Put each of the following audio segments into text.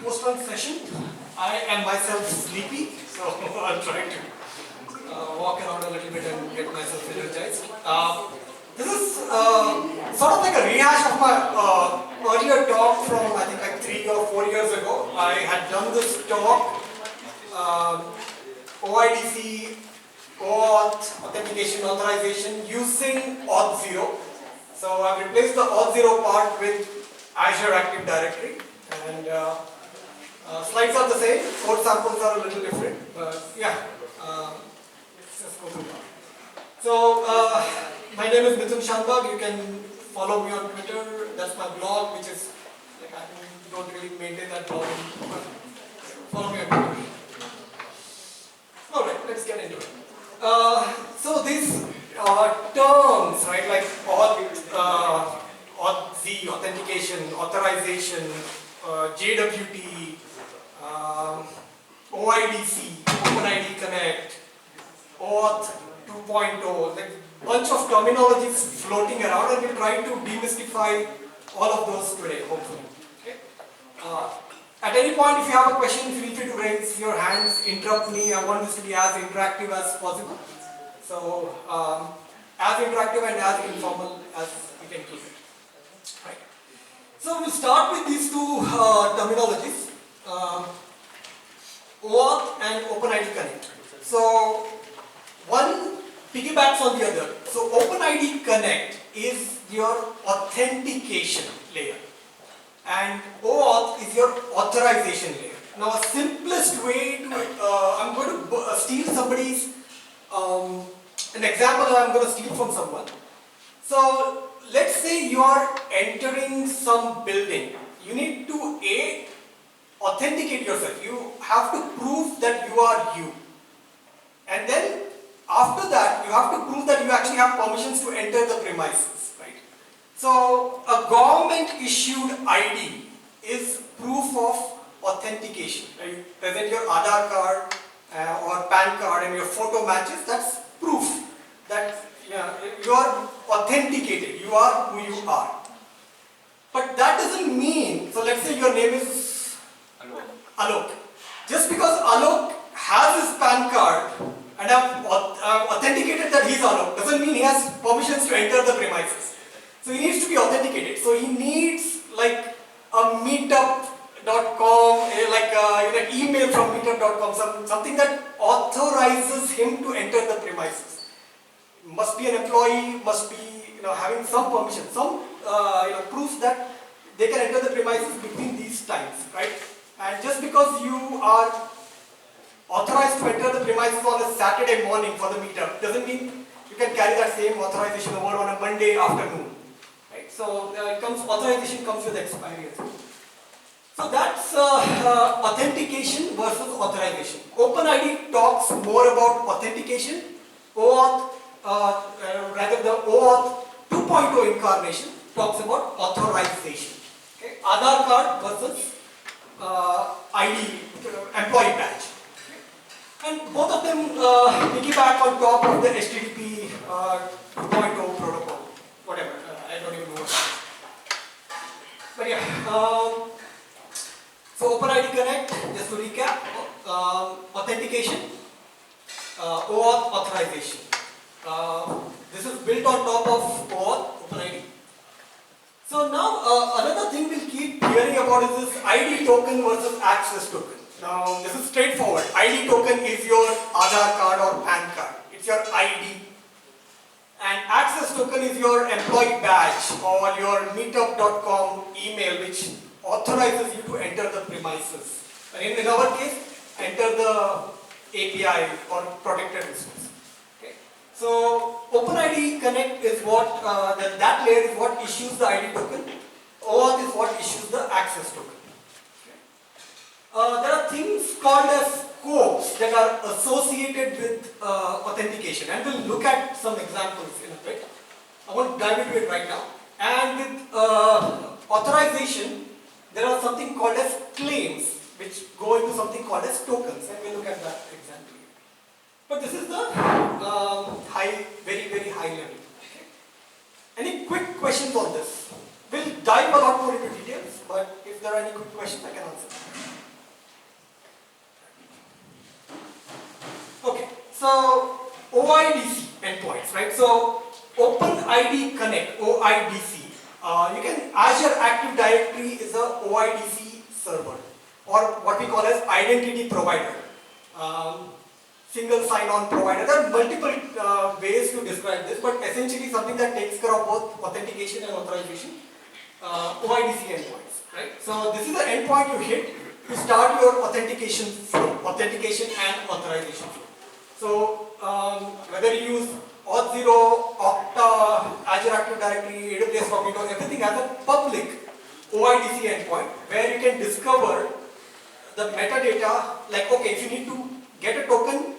post-run session. I am myself sleepy, so I'll try to walk around a little bit and get myself energized. This is sort of like a rehash of my earlier talk from I think like 3 or 4 years ago. I had done this talk, OIDC, OAuth, authentication authorization using AuthZ. So I've replaced the AuthZ part with Azure Active Directory, and slides are the same, code samples are a little different, but yeah, let's just go through that. So my name is Mithun Shanbhag. You can follow me on Twitter. That's my blog, which is like I don't really maintain that blog, but follow me on Twitter. All right, let's get into it. So these terms, right, like AuthZ, authentication, authorization, JWT, OIDC, OpenID Connect, Auth 2.0, like bunch of terminologies floating around, and we'll try to demystify all of those today, hopefully. Okay? At any point, if you have a question, feel free to raise your hands, interrupt me. I want this to be as interactive as possible. So, as interactive and as informal as we can keep it. Right. So, we'll start with these two terminologies, OAuth and OpenID Connect. So, one piggybacks on the other. So, OpenID Connect is your authentication layer, and OAuth is your authorization layer. Now, a simplest way to, I'm going to steal somebody's, an example I'm going to steal from someone. So, let's say you are entering some building. You need to authenticate yourself. You have to prove that you are you. And then, after that, you have to prove that you actually have permissions to enter the premises, right? So, a government-issued ID is proof of authentication. You present your Aadhaar card or PAN card and your photo matches. That's proof that you are authenticated. You are who you are. But that doesn't mean. So, let's say your name is Alok. Just because Alok has his PAN card and I've authenticated that he's Alok, doesn't mean he has permissions to enter the premises. So he needs to be authenticated. So he needs like a Meetup.com, like an email from Meetup.com, something that authorizes him to enter the premises. Must be an employee, must be having some permission, some proof that they can enter the premises between these times, right? And just because you are authorized to enter the premises on a Saturday morning for the meetup doesn't mean you can carry that same authorization over on a Monday afternoon, right? So authorization comes with expiry as well. So that's authentication versus authorization. OpenID talks more about authentication. OAuth, rather the OAuth 2.0 incarnation talks about authorization. Okay? Aadhaar card versus ID, employee badge. And both of them piggyback on top of the HTTP 2.0 protocol, whatever, I don't even know what that is. But yeah, so OpenID Connect, just to recap, authentication, OAuth authorization. This is built on top of OAuth, OpenID. So now another thing we'll keep hearing about is this ID token versus access token. Now, this is straightforward. ID token is your Aadhaar card or PAN card. It's your ID. And access token is your employee badge or your Meetup.com email, which authorizes you to enter the premises. And in our case, enter the API or protected resource. Okay. So, OpenID Connect is what, that layer is what issues the ID token. OAuth is what issues the access token. There are things called as scopes that are associated with authentication, and we'll look at some examples in a bit. I won't dive into it right now. And with authorization, there are something called as claims, which go into something called as tokens, and we'll look at that example. But this is the very, very high level. Okay. Any quick questions on this? We'll dive a lot more into details, but if there are any quick questions, I can answer. So OIDC endpoints, right? So OpenID Connect, OIDC. You can, Azure Active Directory is a OIDC server, or what we call as identity provider. Single sign-on provider. There are multiple ways to describe this, but essentially something that takes care of both authentication and authorization. OIDC endpoints, right? So this is the endpoint you hit to start your authentication flow, authentication and authorization flow. So whether you use AuthZ, Okta, Azure Active Directory, AWS Cognito, everything has a public OIDC endpoint where you can discover the metadata. Like, okay, if you need to get a token,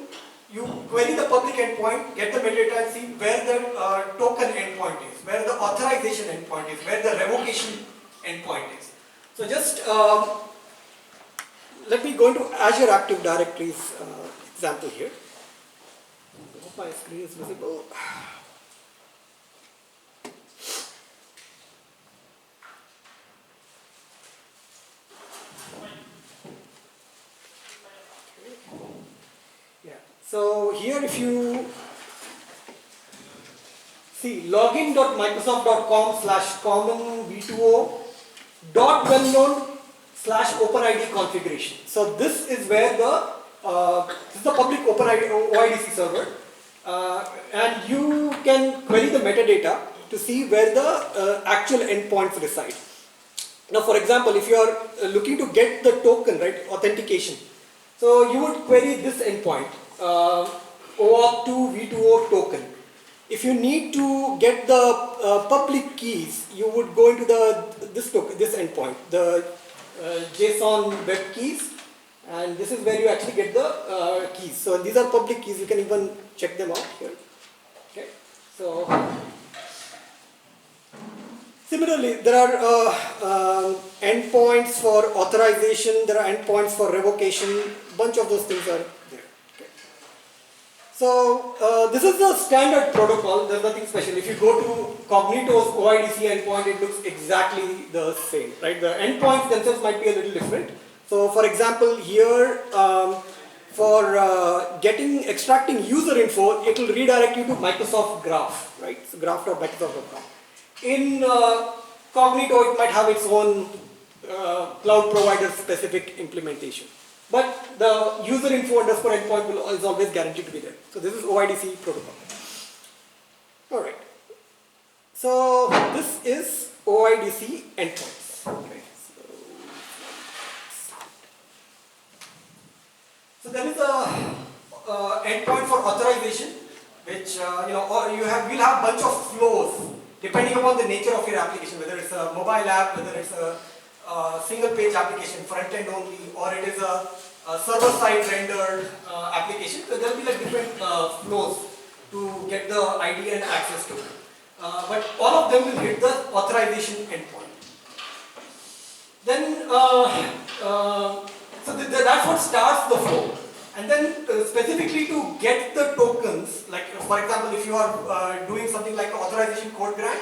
you query the public endpoint, get the metadata and see where the token endpoint is, where the authorization endpoint is, where the revocation endpoint is. So just let me go into Azure Active Directory's example here. I hope my screen is visible. So here if you see login.microsoft.com/common v2o.wellknown/OpenID configuration. So this is where this is the public OpenID OIDC server, and you can query the metadata to see where the actual endpoints reside. Now, for example, if you are looking to get the token, right, authentication, so you would query this endpoint. OAuth2 v2o token. If you need to get the public keys, you would go into this endpoint, the JSON web keys, and this is where you actually get the keys. So these are public keys. You can even check them out here. Okay. So similarly, there are endpoints for authorization. There are endpoints for revocation. Bunch of those things are there. So this is the standard protocol. There's nothing special. If you go to Cognito's OIDC endpoint, it looks exactly the same, right? The endpoints themselves might be a little different. So for example, here for extracting user info, it will redirect you to Microsoft Graph, right? So graph.microsoft.com. In Cognito, it might have its own cloud provider specific implementation. But the user info underscore endpoint is always guaranteed to be there. So this is OIDC protocol. All right. So this is OIDC endpoints. Okay. So there is a endpoint for authorization, which we'll have a bunch of flows depending upon the nature of your application, whether it's a mobile app, whether it's a single page application, front end only, or it is a server-side rendered application. So there will be like different flows to get the ID and access to it. But all of them will hit the authorization endpoint. Then, that's what starts the flow. And then specifically to get the tokens, like for example, if you are doing something like authorization code grant,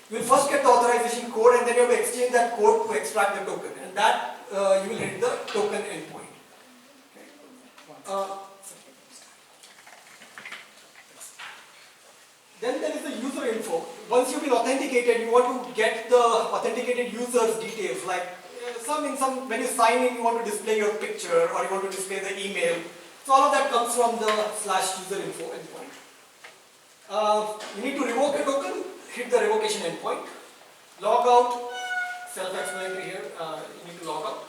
you will first get the authorization code and then you have to exchange that code to extract the token, and that you will hit the token endpoint. Okay. Then there is the user info. Once you've been authenticated, you want to get the authenticated user's details. Like when you sign in, you want to display your picture or you want to display the email. So all of that comes from the /user info endpoint. You need to revoke a token. Hit the revocation endpoint. Log out, self-explanatory here, you need to log out.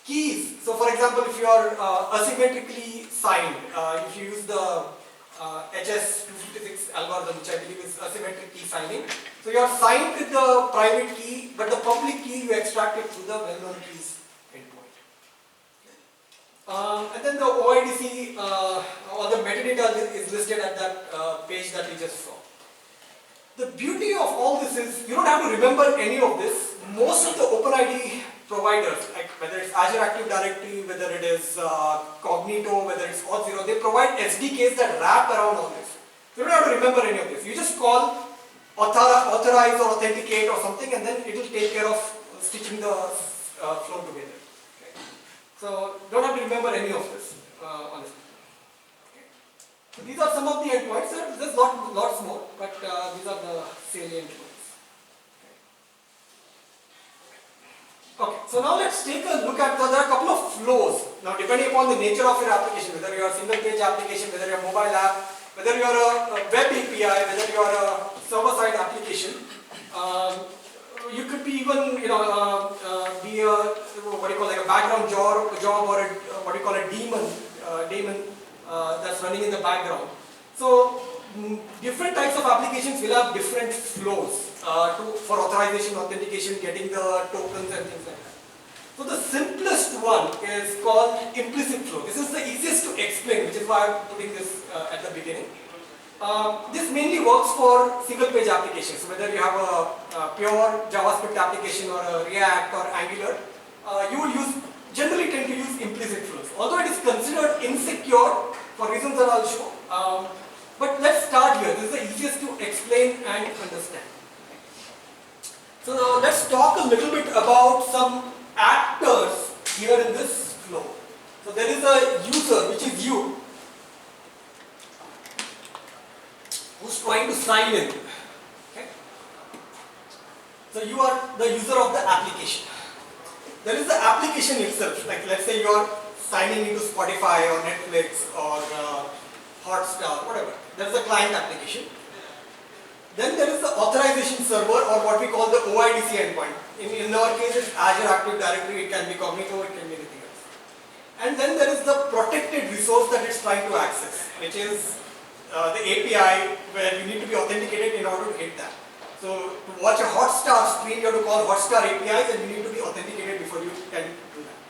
Keys, so for example, if you are asymmetrically signed, if you use the HS256 algorithm, which I believe is asymmetric key signing. So you are signed with the private key, but the public key you extract it through the well-known keys endpoint. And then the OIDC, all the metadata is listed at that page that we just saw. The beauty of all this is you don't have to remember any of this. Most of the OpenID providers, like whether it's Azure Active Directory, whether it is Cognito, whether it's AuthZ, they provide SDKs that wrap around all this. You don't have to remember any of this. You just call authorize or authenticate or something, and then it will take care of stitching the flow together. Okay. So don't have to remember any of this, honestly. So these are some of the endpoints. There's lots more, but these are the salient ones. Okay, so now let's take a look at there are a couple of flows. Now, depending upon the nature of your application, whether you're a single page application, whether you're a mobile app, whether you're a web API, whether you're a server-side application, you could be even, be a what you call like a background job or a, what you call a daemon that's running in the background. So different types of applications will have different flows for authorization, authentication, getting the tokens and things like that. So the simplest one is called implicit flow. This is the easiest to explain, which is why I'm putting this at the beginning. This mainly works for single page applications. So whether you have a pure JavaScript application or a React or Angular, you will generally tend to use implicit flows. Although it is considered insecure for reasons that I'll show. But let's start here. This is the easiest to explain and understand. So let's talk a little bit about some actors here in this flow. So there is a user, which is you, who's trying to sign in. Okay? So you are the user of the application. There is the application itself. Like let's say you are signing into Spotify or Netflix or Hotstar, whatever. There's the client application. Then there is the authorization server, or what we call the OIDC endpoint. In our case, it's Azure Active Directory. It can be Cognito, it can be anything else. And then there is the protected resource that it's trying to access, which is the API where you need to be authenticated in order to hit that. So to watch a Hotstar stream, you have to call Hotstar APIs, and you need to be authenticated before you can do that.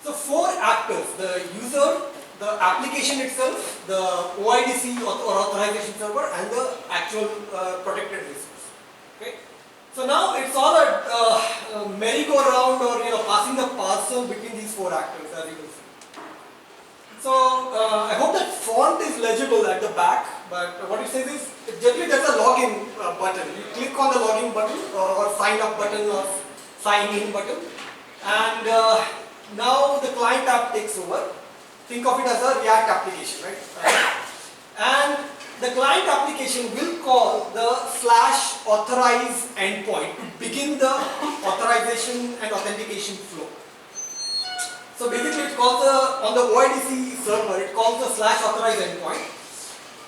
So four actors: the user, the application itself, the OIDC or authorization server, and the actual protected resource. Okay. So now it's all a merry-go-round, or passing the parcel between these four actors, as you will see. So I hope that font is legible at the back. But what it says is generally there's a login button. You click on the login button or sign up button or sign in button, and now the client app takes over. Think of it as a React application, right? And the client application will call the /authorize endpoint to begin the authorization and authentication flow. So basically it calls on the OIDC server, it calls the /authorize endpoint.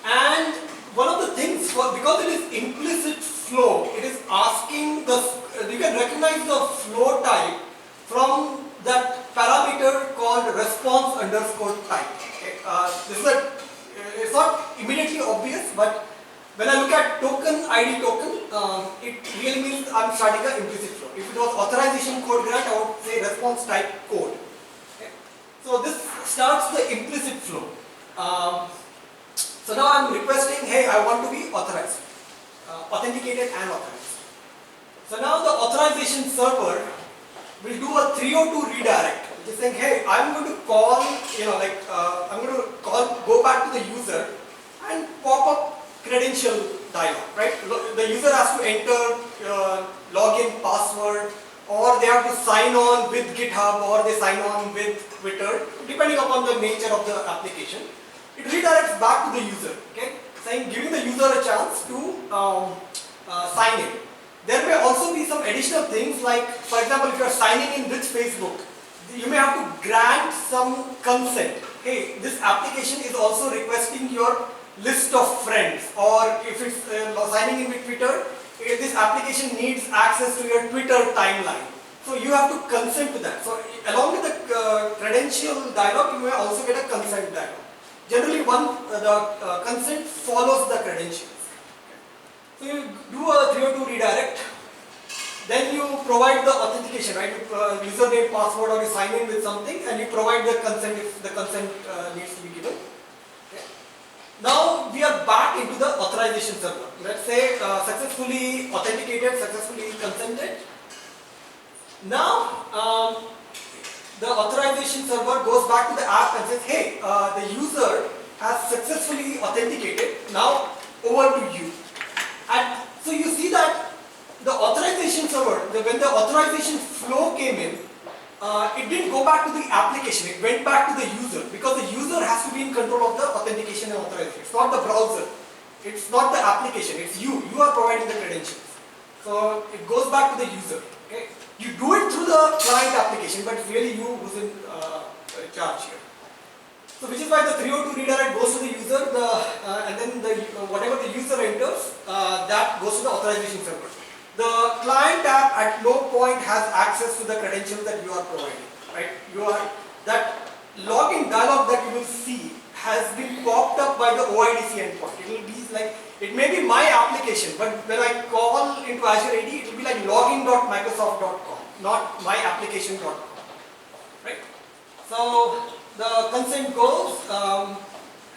And one of the things, because it is implicit flow, it is asking you can recognize the flow type from that parameter called response underscore type. Okay. It's not immediately obvious, but when I look at token ID token, it really means I'm starting an implicit flow. If it was authorization code grant, I would say response type code. Okay. So this starts the implicit flow. So now I'm requesting, hey, I want to be authorized, authenticated and authorized. So now the authorization server will do a 302 redirect, which is saying, hey, I'm going to call, go back to the user and pop up credential dialog, right? The user has to enter login password, or they have to sign on with GitHub, or they sign on with Twitter, depending upon the nature of the application. It redirects back to the user, okay? Saying, giving the user a chance to sign in. There may also be some additional things like, for example, if you are signing in with Facebook, you may have to grant some consent. Hey, this application is also requesting your list of friends, or if it's signing in with Twitter, this application needs access to your Twitter timeline. So you have to consent to that. So along with the credential dialog, you may also get a consent dialog. Generally, the consent follows the credentials. So you do a 302 redirect, then you provide the authentication, right? Username, password, or you sign in with something, and you provide the consent if the consent needs to be given. Okay. Now we are back into the authorization server. Let's say successfully authenticated, successfully consented. Now the authorization server goes back to the app and says, hey, the user has successfully authenticated. Now over to you. And so you see that the authorization server, when the authorization flow came in, it didn't go back to the application, it went back to the user, because the user has to be in control of the authentication and authorization. It's not the browser, it's not the application, it's you are providing the credentials. So it goes back to the user. Okay? You do it through the client application, but it's really you who's in charge here. So which is why the 302 redirect goes to the user, and then whatever the user enters, that goes to the authorization server. The client app at no point has access to the credentials that you are providing. Right? That login dialog that you will see has been popped up by the OIDC endpoint. It will be like, it may be my application, but when I call into Azure AD, it will be like login.microsoft.com, not myapplication.com. Right? So the consent goes,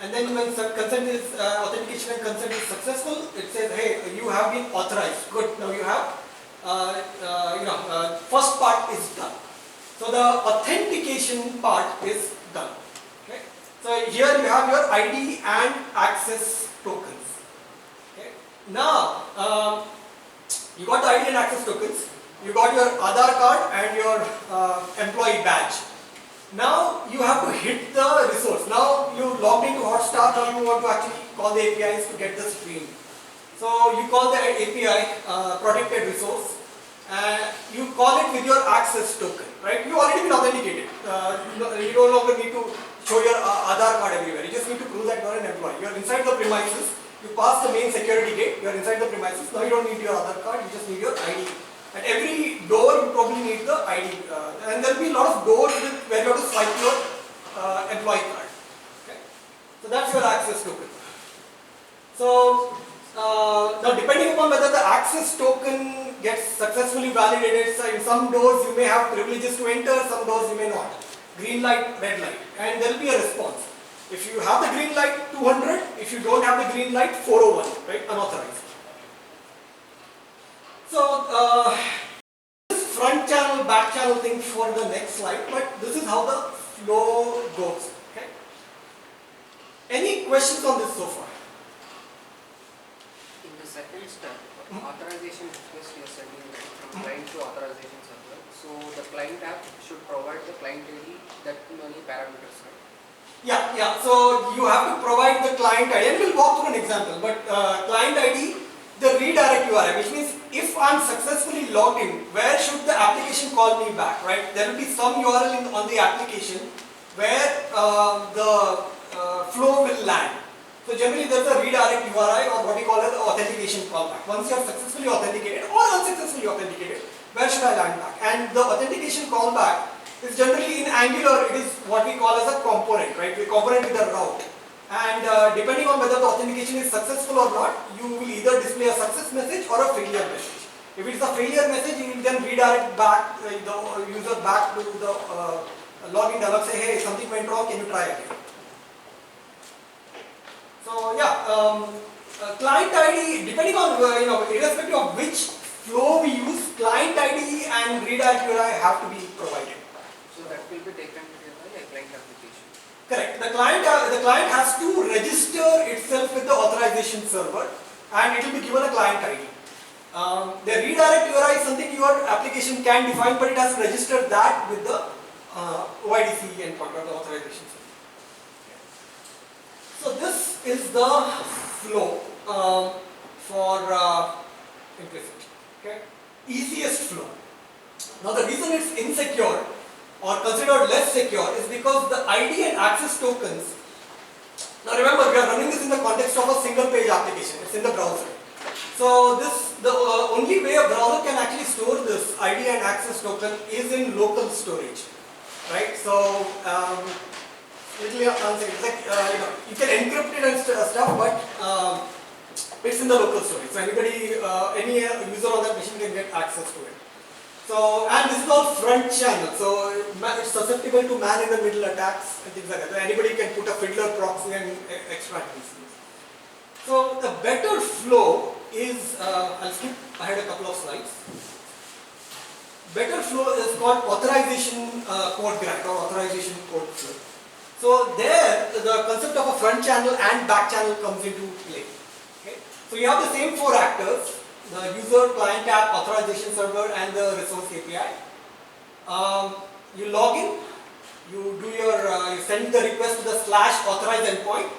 and then when consent is authentication and consent is successful, it says, hey, you have been authorized. Good. Now you have, first part is done. So the authentication part is done. Okay. So here you have your ID and access tokens. Okay. Now you got the ID and access tokens. You got your Aadhaar card and your employee badge. Now you have to hit the resource. Now you logged into Hotstar, now you want to actually call the APIs to get the stream. So you call the API protected resource, and you call it with your access token. Right? You already been authenticated. You no longer need to show your Aadhaar card everywhere. You just need to prove that you are an employee. You are inside the premises. You pass the main security gate. You are inside the premises. Now you don't need your Aadhaar card. You just need your ID. At every door, you probably need the ID, and there will be a lot of doors where you have to swipe your employee card. Okay? So that's your access token. So now, depending upon whether the access token gets successfully validated, so in some doors you may have privileges to enter, some doors you may not. Green light, red light, and there will be a response. If you have the green light, 200. If you don't have the green light, 401. Right? Unauthorized. So this front channel, back channel thing for the next slide, but this is how the flow goes. Okay? Any questions on this so far? In the second step, authorization request you are sending from client to authorization server. So the client app should provide the client ID that many parameters. Right? Yeah. So you have to provide the client ID, and we'll walk through an example. But client ID, the redirect URI, which means if I'm successfully logged in, where should the application call me back, right? There will be some URL on the application where the flow will land. So generally there's a redirect URI, or what we call as authentication callback. Once you are successfully authenticated or unsuccessfully authenticated, where should I land back? And the authentication callback is generally in Angular, it is what we call as a component, right? The component with a route. And depending on whether the authentication is successful or not, you will either display a success message or a failure message. If it is a failure message, you will then redirect back the user back to the login dialog, say, hey, something went wrong, can you try again? So yeah, client ID, depending on irrespective of which flow we use, client ID and redirect URI have to be provided. So that will be taken care by a client application. Correct. The client has to register itself with the authorization server, and it will be given a client ID. The redirect URI is something your application can define, but it has to register that with the OIDC endpoint or the authorization server. So this is the flow for implicit. Okay, easiest flow. Now the reason it's insecure or considered less secure is because the ID and access tokens. Now remember, we are running this in the context of a single page application. It's in the browser. So the only way a browser can actually store this ID and access token is in local storage, right? So it's like you can encrypt it and stuff, but it's in the local storage. So anybody, any user on that machine can get access to it. So, and this is all front channel, so it's susceptible to man-in-the-middle attacks and things like that. So anybody can put a fiddler proxy and extract these things. So the better flow is, I'll skip ahead a couple of slides. Better flow is called authorization code grant or authorization code flow. So there, the concept of a front channel and back channel comes into play. Okay? So you have the same four actors: the user, client app, authorization server, and the resource API. you log in, you do your, you send the request to the /authorize endpoint.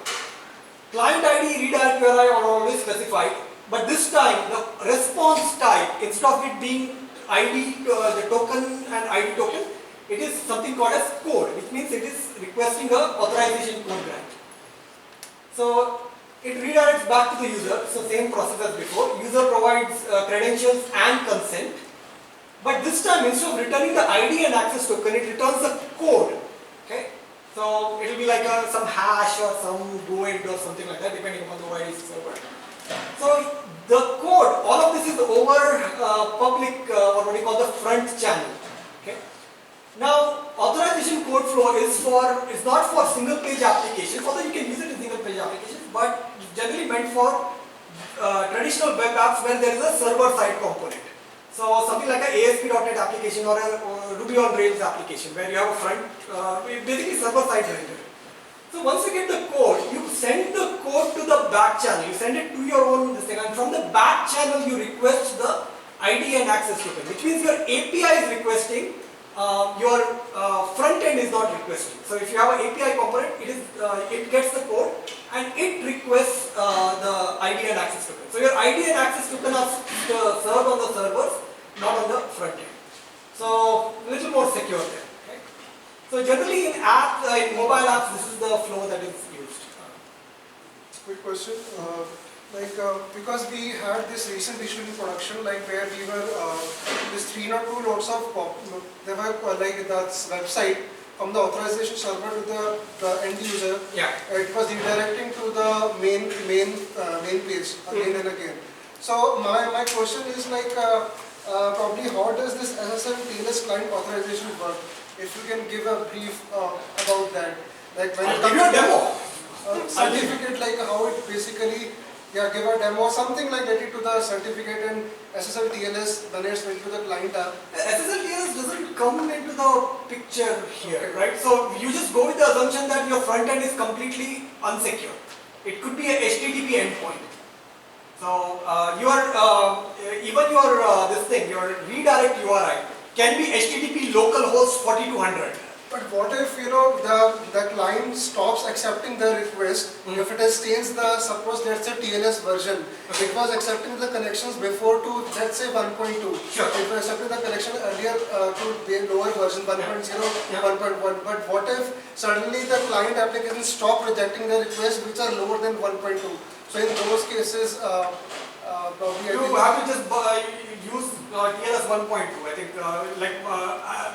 Client ID, redirect URI are always specified, but this time the response type, instead of it being ID, the token and ID token, it is something called as code, which means it is requesting a authorization code grant. So it redirects back to the user, so same process as before. User provides credentials and consent, but this time instead of returning the ID and access token, it returns the code. Okay, so it will be like some hash or some GoID or something like that, depending upon the OID server. So the code, all of this is over public or what you call the front channel. Okay. Now, authorization code flow is not for single page applications, although you can use it in single page applications, but generally meant for traditional web apps where there is a server side component. So something like an ASP.NET application or a Ruby on Rails application where you have a front, basically server side renderer. So once you get the code, you send the code to the back channel, you send it to your own this thing, and from the back channel you request the ID and access token, which means your API is requesting, your front end is not requesting. So if you have an API component, it gets the code and it requests the ID and access token. So your ID and access token are served on the servers, not on the front end. So a little more secure there. Okay? So generally in mobile apps, this is the flow that is used. Quick question. Because we had this recent issue in production, like where we were this 302 loads of there were like the website from the authorization server to the end user. Yeah. It was redirecting to the main page again and again. So my question is like probably how does this SSL TLS client authorization work? If you can give a brief about that, like when I'll give you a demo. Certificate, like how it basically. Yeah, give a demo, something like get it to the certificate and SSL TLS when it's into the client app. SSL TLS doesn't come into the picture here, right? So you just go with the assumption that your front end is completely unsecure. It could be a HTTP endpoint. So even your redirect URI can be HTTP localhost 4200. But what if the client stops accepting the request if it has changed the let's say TLS version? It was accepting the connections before to let's say 1.2. Sure. It was accepting the connection earlier to the lower version 1.0, 1.1. But what if suddenly the client applications stop rejecting the requests which are lower than 1.2? So in those cases, probably you have to just use TLS 1.2. I think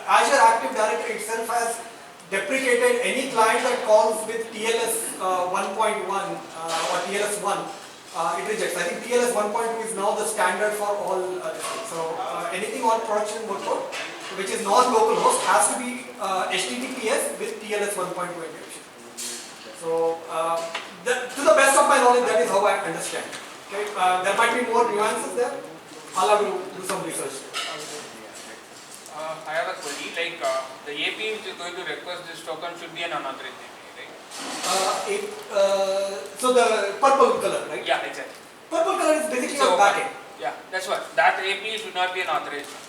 Azure Active Directory itself has deprecated any client that calls with TLS 1.1 or TLS 1. It rejects. I think TLS 1.2 is now the standard for all things. So anything on production workload which is non-localhost has to be HTTPS with TLS 1.2 encryption. So to the best of my knowledge, that is how I understand. Okay, there might be more nuances there. I'll have to do some research. I have a query, like the API which is going to request this token should be an unauthorized API, right? So the purple color, right? Yeah, exactly. Purple color is basically So, a backend. Yeah, that's what. That API should not be an authorized one.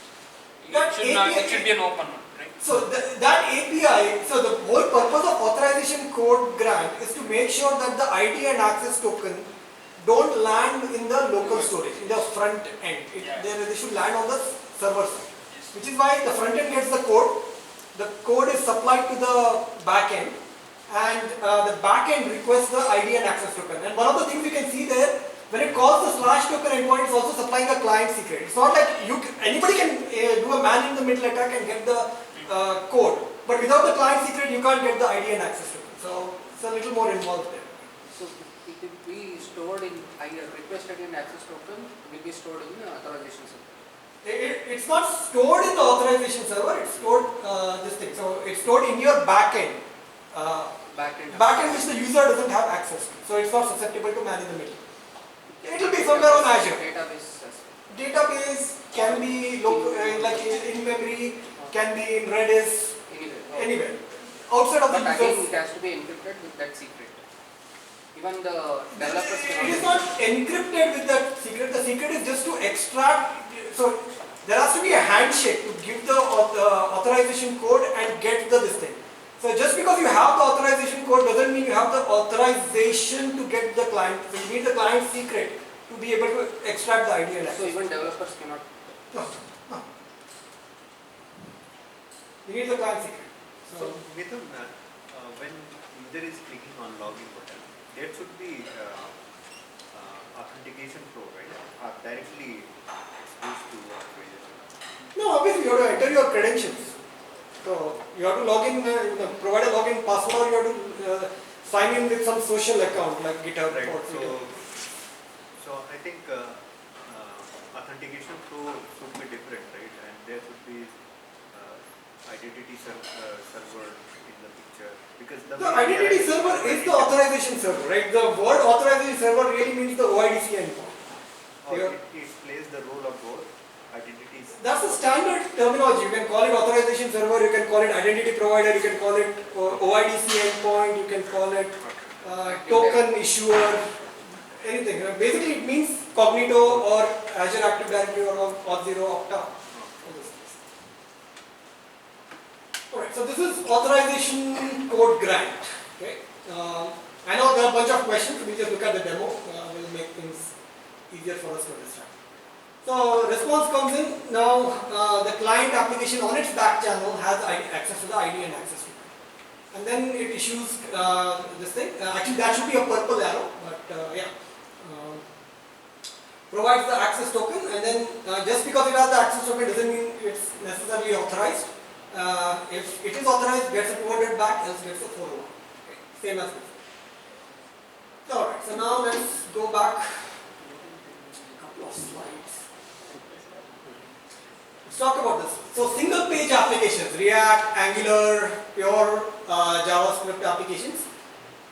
It should be an open one, right? So that API, so the whole purpose of authorization code grant is to make sure that the ID and access token don't land in the local storage, in the front end. They should land on the server side. Which is why the front end gets the code is supplied to the back end, and the back end requests the ID and access token. And one of the things you can see there, when it calls the /token endpoint, it's also supplying a client secret. It's not like anybody can do a man in the middle attack and get the code, but without the client secret, you can't get the ID and access token. So it's a little more involved there. So it will be stored in request ID and access token will be stored in the authorization server. It's not stored in the authorization server, it's stored this thing. So it's stored in your backend. Backend which the user doesn't have access to. So it's not susceptible to man in the middle. It will be somewhere on Azure. Database can be like in memory, can be in Redis, anywhere. Outside of the But user. again, it has to be encrypted with that secret. Even the developers It is not encrypted with that secret. The secret is just to extract. So there has to be a handshake to give the authorization code and get this thing. So just because you have the authorization code doesn't mean you have the authorization to get the client. So you need the client secret to be able to extract the ID and So access. even developers cannot. No, no. You need the client secret. So, Mithun, when user is clicking on login button, there should be authentication flow, right? Or directly exposed to authorization. No, obviously you have to enter your credentials. So you have to log in, provide a login password, or you have to sign in with some social account like GitHub Right. or Twitter. So I think authentication flow should be different, right? And there should be identity server in the picture, because The identity server is the authorization server, right? The word authorization server really means the OIDC endpoint. It plays the role of both identities. That's the standard terminology. You can call it authorization server, you can call it identity provider, you can call it OIDC endpoint, you can call it token issuer, anything. Basically it means Cognito or Azure Active Directory or AuthZ, Okta. Alright, so this is authorization code grant. Okay. I know there are a bunch of questions, we just look at the demo, will make things easier for us to understand. So response comes in, now the client application on its back channel has access to the ID and access to it. And then it issues this thing, actually that should be a purple arrow, but yeah. Provides the access token, and then just because it has the access token doesn't mean it's necessarily authorized. If it is authorized, gets a 200 back, else gets a 401. Okay. Same as before. Alright, so now let's go back a couple of slides. Let's talk about this. So single page applications, React, Angular, pure JavaScript applications.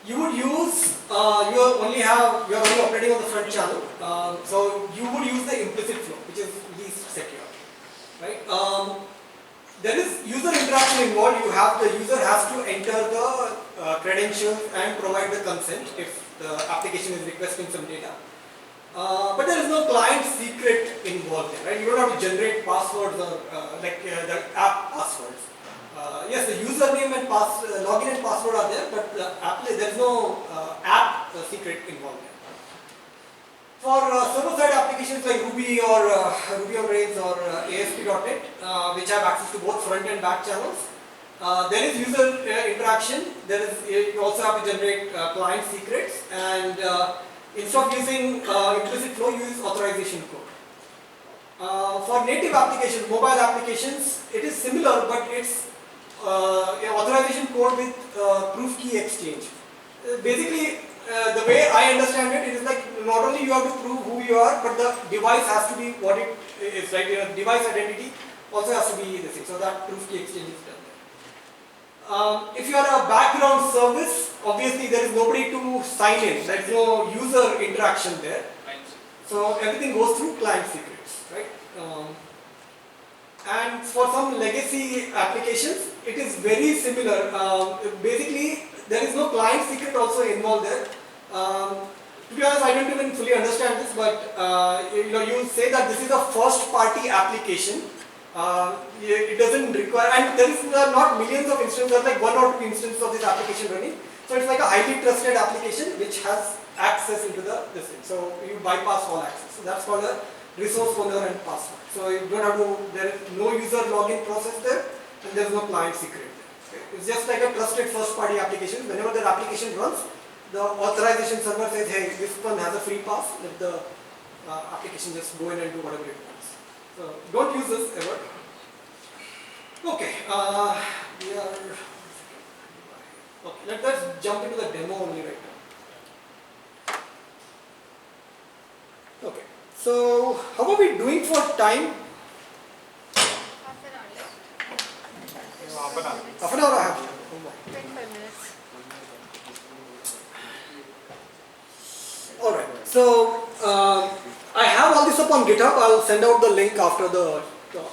You would use, you're only operating on the front channel, so you would use the implicit flow, which is least secure, right? There is user interaction involved. The user has to enter the credentials and provide the consent if the application is requesting some data. But there is no client secret involved there, right? You don't have to generate passwords or the app passwords. Yes, the username and login and password are there, but there is no app secret involved there. For server-side applications like Ruby or Ruby on Rails or ASP.NET, which have access to both front and back channels, there is user interaction. You also have to generate client secrets, and instead of using implicit flow, you use authorization code. For native applications, mobile applications, it is similar, but it's authorization code with proof key exchange. Basically, the way I understand it, it is like not only you have to prove who you are, but the device has to be what it is, right? Your device identity also has to be the same. So that proof key exchange is done there. If you are a background service, obviously there is nobody to sign in. There is no user interaction there. So everything goes through client secrets, right? And for some legacy applications, it is very similar. Basically, there is no client secret also involved there. To be honest, I don't even fully understand this, but you say that this is a first-party application. It doesn't require, and there is not millions of instances. There are like 1 or 2 instances of this application running. So it's like a highly trusted application which has access into this thing. So you bypass all access. So that's called a resource owner and password. So you don't have to. There is no user login process there, and there is no client secret there. Okay. It's just like a trusted first-party application. Whenever that application runs, the authorization server says, hey, this one has a free pass, let the application just go in and do whatever it wants. So don't use this ever. Okay, let's jump into the demo only right now. Okay, so how are we doing for time? Half an hour I have. Oh my. 25 minutes. Alright, so I have all this up on GitHub. I'll send out the link after the talk.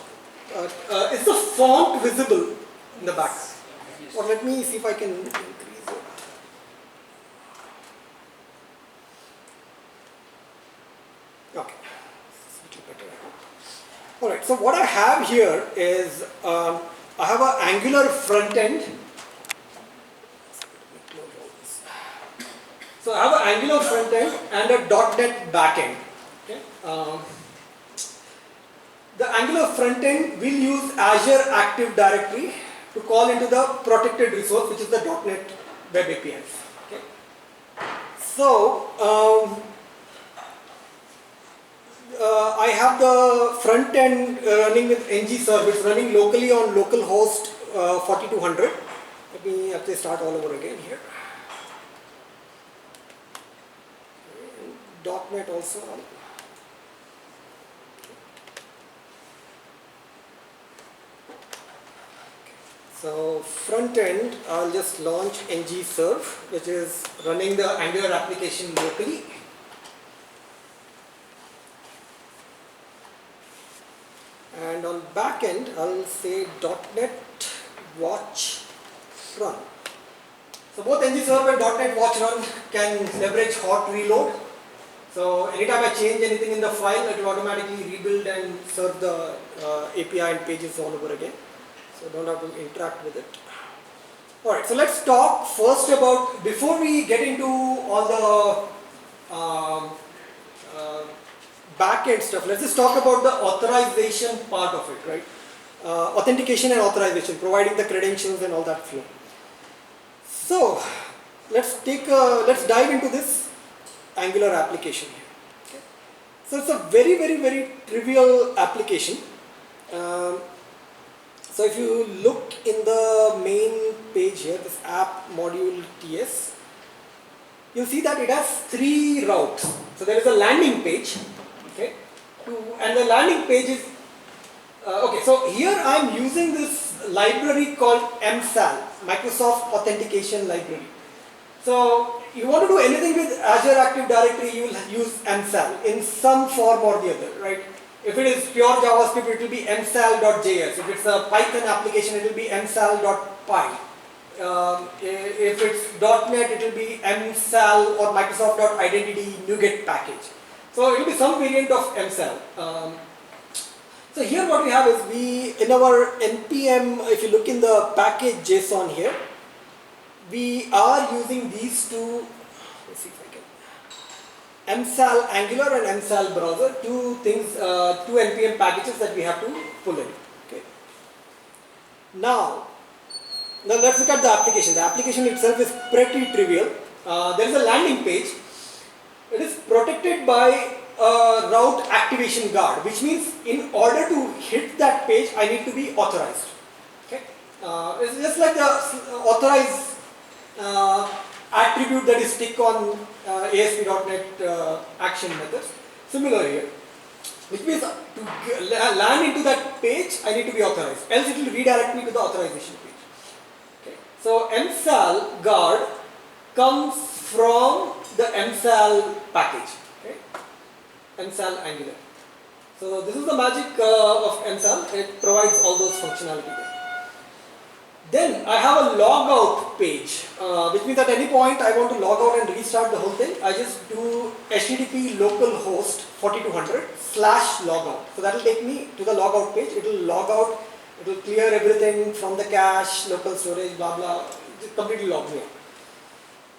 Is the font visible in the back? Or let me see if I can increase it. Okay, it's a little better. Alright, so what I have here is, I have an Angular front end. So I have an Angular front end and a .NET back end. Okay? The Angular front end will use Azure Active Directory to call into the protected resource, which is the .NET Web APIs. Okay? So I have the front end running with ng service, running locally on localhost 4200. Let me actually start all over again here. .NET also on. So front end, I'll just launch ng serve, which is running the Angular application locally. And on back end, I'll say .NET watch run. So both ng serve and .NET watch run can leverage hot reload. So anytime I change anything in the file, it will automatically rebuild and serve the API and pages all over again. So don't have to interact with it. Alright, so let's talk first about, before we get into all the back-end stuff, let's just talk about the authorization part of it, right? Authentication and authorization, providing the credentials and all that flow. So let's dive into this Angular application here. Okay. So it's a very, very, very trivial application. So if you look in the main page here, this app module TS, you'll see that it has 3 routes. So there is a landing page, okay, and the landing page is, okay, so here I'm using this library called MSAL, Microsoft Authentication Library. So you want to do anything with Azure Active Directory, you will use MSAL in some form or the other, right? If it is pure JavaScript, it will be msal.js. If it's a Python application, it will be msal.py. If it's .NET, it will be msal or Microsoft.identity NuGet package. So it will be some variant of msal. So here what we have is, in our npm, if you look in the package JSON here, we are using these two, let's see if I can, msal Angular and msal browser, two npm packages that we have to pull in. Okay. Now let's look at the application. The application itself is pretty trivial. There is a landing page. It is protected by a route activation guard, which means in order to hit that page, I need to be authorized. Okay. It's just like the authorized attribute that is stick on ASP.NET action methods. Similar here, which means to land into that page, I need to be authorized, else it will redirect me to the authorization page. Okay. So msal guard comes from the msal package, okay? Msal Angular. So this is the magic of msal. It provides all those functionality there. Then I have a logout page, which means at any point I want to log out and restart the whole thing. I just do http localhost 4200/logout. So that will take me to the logout page. It will log out, it will clear everything from the cache, local storage, blah blah, it completely logs me out.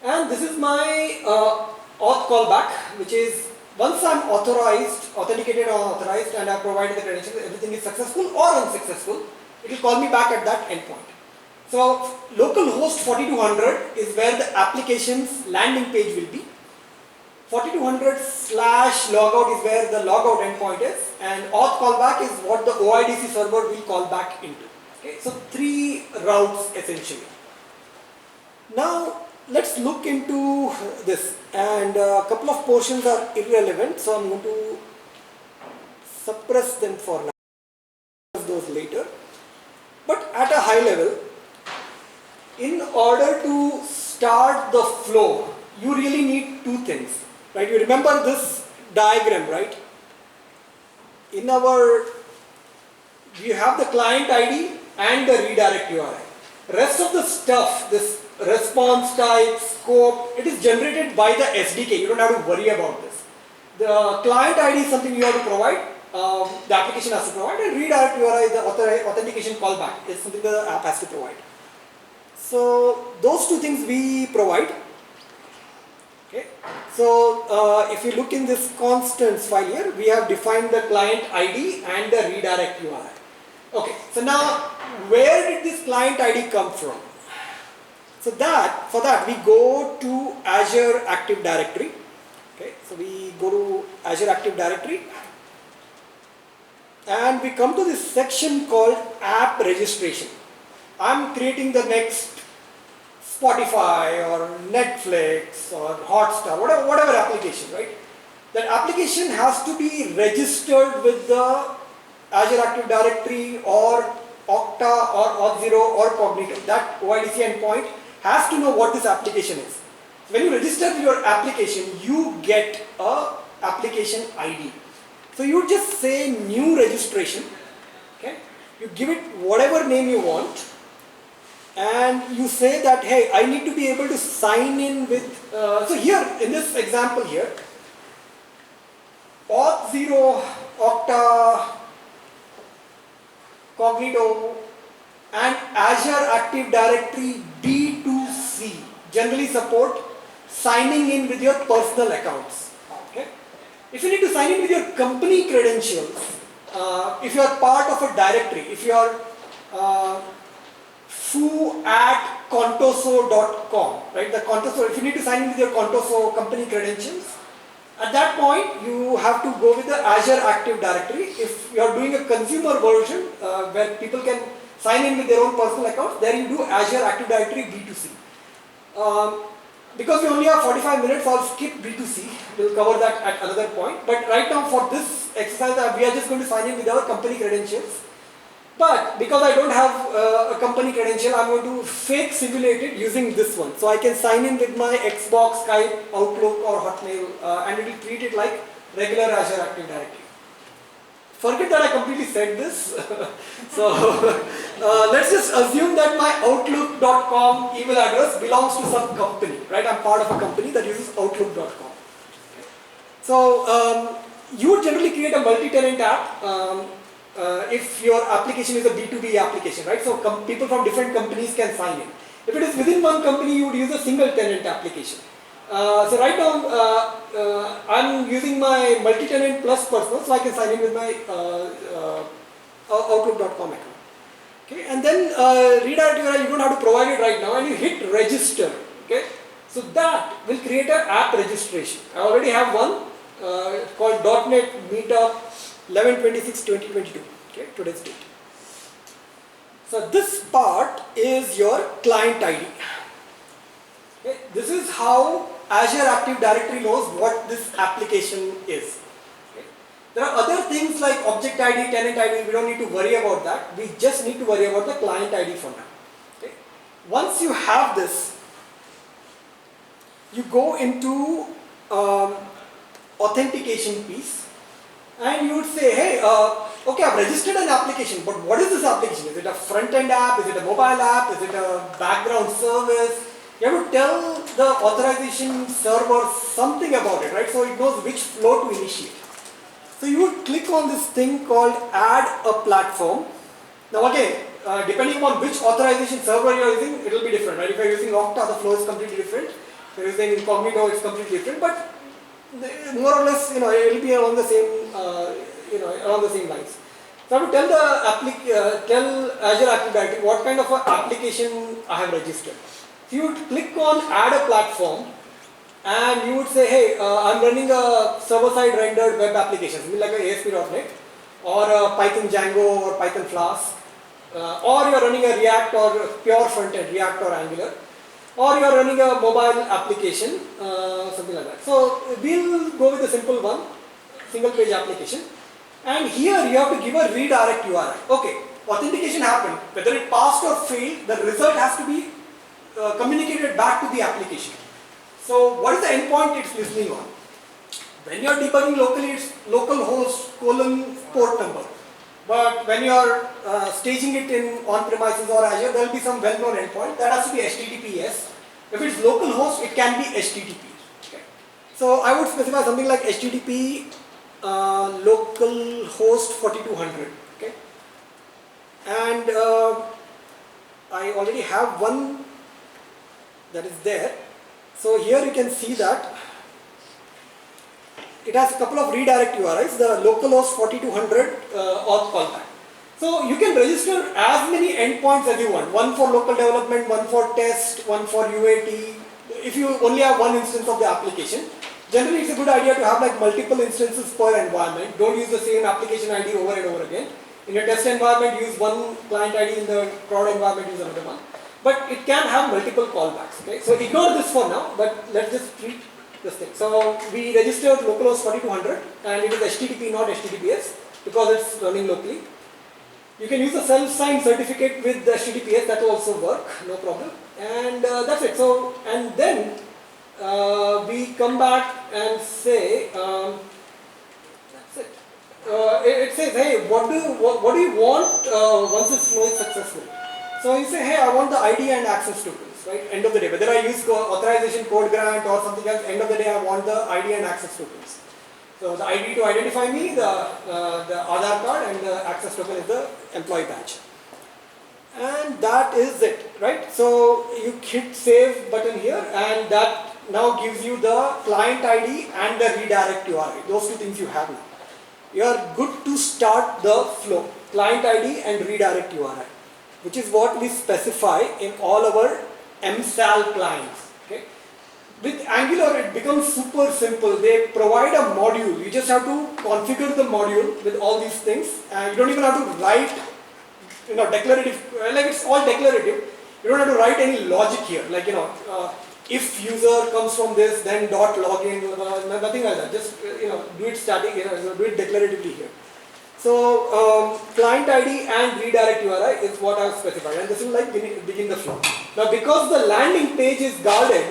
And this is my auth callback, which is once I'm authorized, authenticated or authorized, and I've provided the credentials, everything is successful or unsuccessful, it will call me back at that endpoint. So localhost 4200 is where the application's landing page will be. 4200/logout is where the logout endpoint is, and auth callback is what the OIDC server will call back into. Okay, so 3 routes essentially. Now let's look into this, and a couple of portions are irrelevant, so I'm going to suppress them for now, those later. But at a high level, in order to start the flow, you really need 2 things, right? You remember this diagram, right? We have the client ID and the redirect URI. Rest of the stuff, this response type, scope, it is generated by the SDK. You don't have to worry about this. The client ID is something you have to provide. the application has to provide, and redirect URI, the authentication callback, is something the app has to provide. So those two things we provide. Okay. So if you look in this constants file here, we have defined the client ID and the redirect URI. Okay. So now, where did this client ID come from? So for that we go to Azure Active Directory. Okay. So we go to Azure Active Directory, and we come to this section called App Registration. I'm creating the next Spotify or Netflix or Hotstar, whatever application, right? That application has to be registered with the Azure Active Directory or Okta or Auth0 or Cognito. That OIDC endpoint has to know what this application is. When you register your application, you get a application ID. So you just say new registration, okay? You give it whatever name you want, and you say that, hey, I need to be able to sign in with, so here in this example here, Auth0, Okta, Cognito and Azure Active Directory B2C generally support signing in with your personal accounts. Okay? If you need to sign in with your company credentials, if you are part of a directory, if you are foo@contoso.com, right? The Contoso, if you need to sign in with your Contoso company credentials, at that point you have to go with the Azure Active Directory. If you are doing a consumer version where people can sign in with their own personal accounts, there you do Azure Active Directory B2C. Because we only have 45 minutes, I'll skip B2C. We'll cover that at another point. But right now for this exercise, we are just going to sign in with our company credentials. But because I don't have a company credential, I'm going to fake simulate it using this one. So I can sign in with my Xbox, Skype, Outlook or Hotmail and it will treat it like regular Azure Active Directory. Forget that I completely said this. So let's just assume that my Outlook.com email address belongs to some company, right? I'm part of a company that uses Outlook.com. So you would generally create a multi-tenant app if your application is a B2B application, right? So people from different companies can sign in. If it is within one company, you would use a single tenant application. So right now, I'm using my multi-tenant plus personal, so I can sign in with my Outlook.com account. Okay, and then redirect URI, you don't have to provide it right now, and you hit register. Okay, so that will create an app registration. I already have one called .NET Meetup 11/26/2022. Okay, today's date. So this part is your client ID. Okay, this is how Azure Active Directory knows what this application is. Okay. There are other things like object ID, tenant ID, we don't need to worry about that. We just need to worry about the client ID for now. Okay. Once you have this, you go into authentication piece and you would say, hey, okay, I've registered an application, but what is this application? Is it a front-end app? Is it a mobile app? Is it a background service? You have to tell the authorization server something about it, right? So it knows which flow to initiate. So you would click on this thing called add a platform. Now again, depending on which authorization server you are using, it will be different, right? If you are using Okta, the flow is completely different. If you are using Cognito, it's completely different. But more or less, it will be along the same, along the same lines. So I have to tell tell Azure Active Directory what kind of an application I have registered. So you would click on add a platform and you would say, hey, I'm running a server-side rendered web application, something like a ASP.NET or a Python Django or Python Flask, or you're running a React or pure front-end, React or Angular, or you're running a mobile application, something like that. So we'll go with a simple one, single page application. And here you have to give a redirect URI. Okay, authentication happened, whether it passed or failed, the result has to be communicated back to the application. So what is the endpoint it's listening on? When you are debugging locally, it's localhost : port number. But when you are staging it in on-premises or Azure, there will be some well-known endpoint that has to be HTTPS. If it's localhost, it can be HTTP. Okay. So I would specify something like HTTP local host 4200. Okay, and I already have one that is there. So here you can see that it has a couple of redirect URIs, the localhost 4200 auth callback. So you can register as many endpoints as you want, one for local development, one for test, one for UAT, if you only have one instance of the application. Generally it's a good idea to have like multiple instances per environment. Don't use the same application ID over and over again. In a test environment, use one client ID, in the prod environment, use another one. But it can have multiple callbacks. Okay? So ignore this for now, but let's just treat this thing. So we registered localhost 4200 and it is HTTP, not HTTPS, because it's running locally. You can use a self-signed certificate with the HTTPS, that will also work, no problem. And that's it. So, and then we come back and say, that's it. It says, hey, what do you want once this flow is successful? So you say, hey, I want the ID and access tokens, right? End of the day, whether I use authorization code grant or something else, end of the day I want the ID and access tokens. So the ID to identify me, the Aadhaar card, and the access token is the employee badge. And that is it, right? So you hit save button here, and that now gives you the client ID and the redirect URI. Those two things you have now. You are good to start the flow, client ID and redirect URI, which is what we specify in all our MSAL clients. Okay? With Angular, it becomes super simple. They provide a module. You just have to configure the module with all these things, and you don't even have to write, declarative. Like it's all declarative. You don't have to write any logic here. Like if user comes from this, then dot login, nothing like that. Just do it static. Do it declaratively here. So client ID and redirect URI is what I have specified, and this will like begin the flow. Now because the landing page is guarded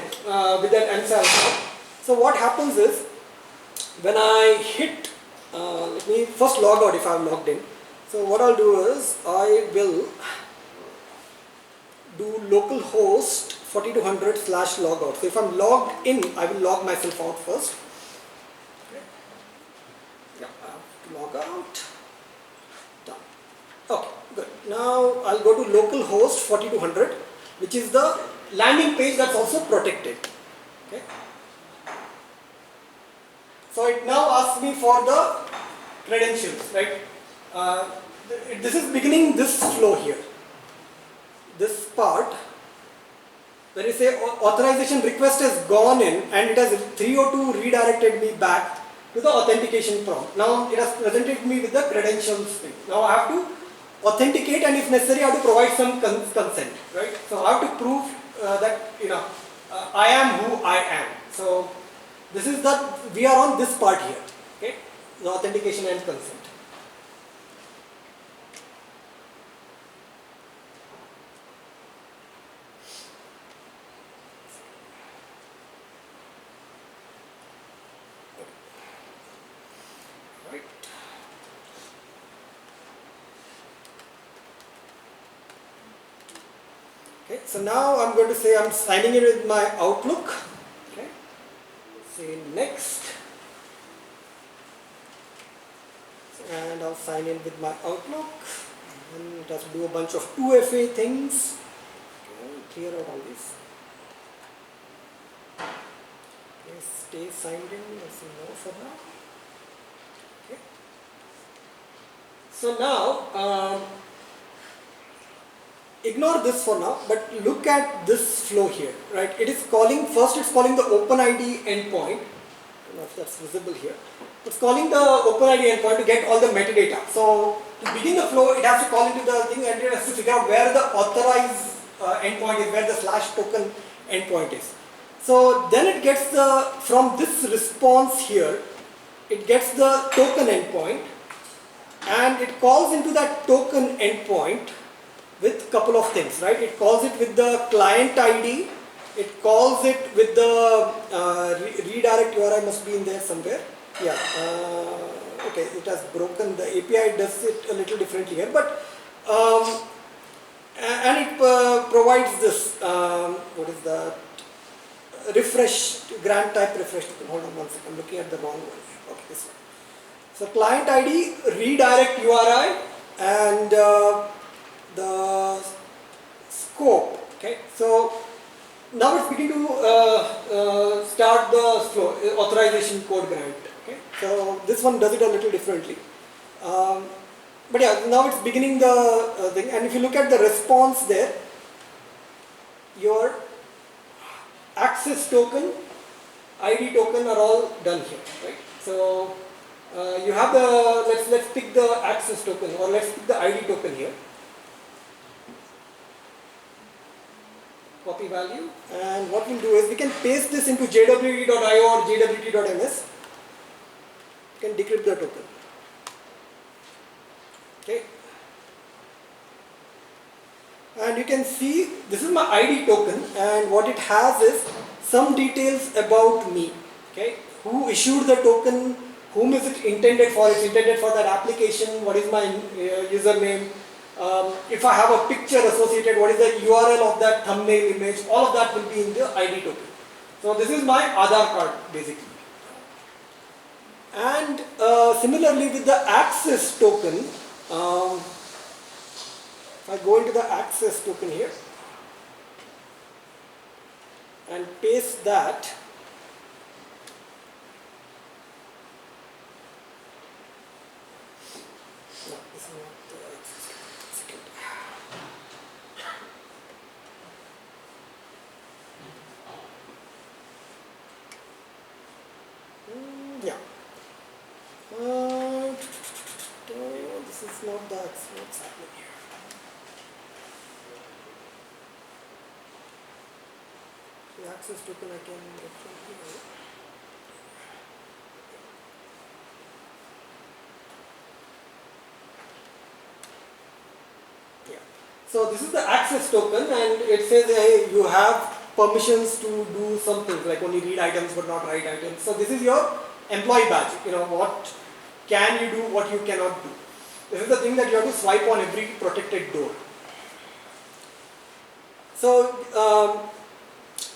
with that MSAL code, so what happens is when I hit, let me first log out if I am logged in. So what I'll do is I will do localhost 4200/logout. So if I'm logged in, I will log myself out first. Okay. Yeah, I have to log out. Done. Okay, good. Now I'll go to localhost 4200, which is the landing page that's also protected. Okay. So it now asks me for the credentials, right? This is beginning this flow here. This part, when you say authorization request has gone in and it has 302 redirected me back to the authentication prompt. Now it has presented me with the credentials thing. Now I have to authenticate, and if necessary I have to provide some consent, right? So I have to prove that I am who I am. So this is we are on this part here, okay? The authentication and consent. Okay, so now I'm going to say I'm signing in with my Outlook. Okay, say next, and I'll sign in with my Outlook, and it has to do a bunch of 2FA things. Okay, clear out all this. Okay, stay signed in. Let's say no for now. Okay. So now. Ignore this for now, but look at this flow here, right? It is calling, first it's calling the OpenID endpoint. I don't know if that's visible here. It's calling the OpenID endpoint to get all the metadata. So to begin the flow, it has to call into the thing and it has to figure out where the authorized endpoint is, where the /token endpoint is. So then it gets from this response here, it gets the token endpoint, and it calls into that token endpoint with couple of things, right? It calls it with the client ID, it calls it with the redirect URI must be in there somewhere. Yeah, okay, it has broken, the API does it a little differently here, but and it provides this, what is that, refresh, grant type refresh token. Hold on one second, I'm looking at the wrong one. Okay, this one. So client ID, redirect URI, and the scope. Okay, so now it's beginning to start the flow, authorization code grant. Okay, so this one does it a little differently. But yeah, now it's beginning the thing, and if you look at the response there, your access token, ID token are all done here, right? So you have the, let's pick the access token, or let's pick the ID token here. Copy value, and what we'll do is we can paste this into jwt.io or jwt.ms. You can decrypt the token. Okay. And you can see this is my ID token, and what it has is some details about me. Okay, who issued the token, whom is it intended for? It's intended for that application. What is my username? If I have a picture associated, what is the URL of that thumbnail image? All of that will be in the ID token. So this is my Aadhaar card basically. And similarly with the access token, if I go into the access token here and paste that, no, this is not the access token. Second. Yeah. This is not the access. What's happening here? The access token I can get from here. Yeah. So this is the access token, and it says hey, you have permissions to do some things like only read items but not write items. So this is your employee badge. You know what can you do, what you cannot do. This is the thing that you have to swipe on every protected door. So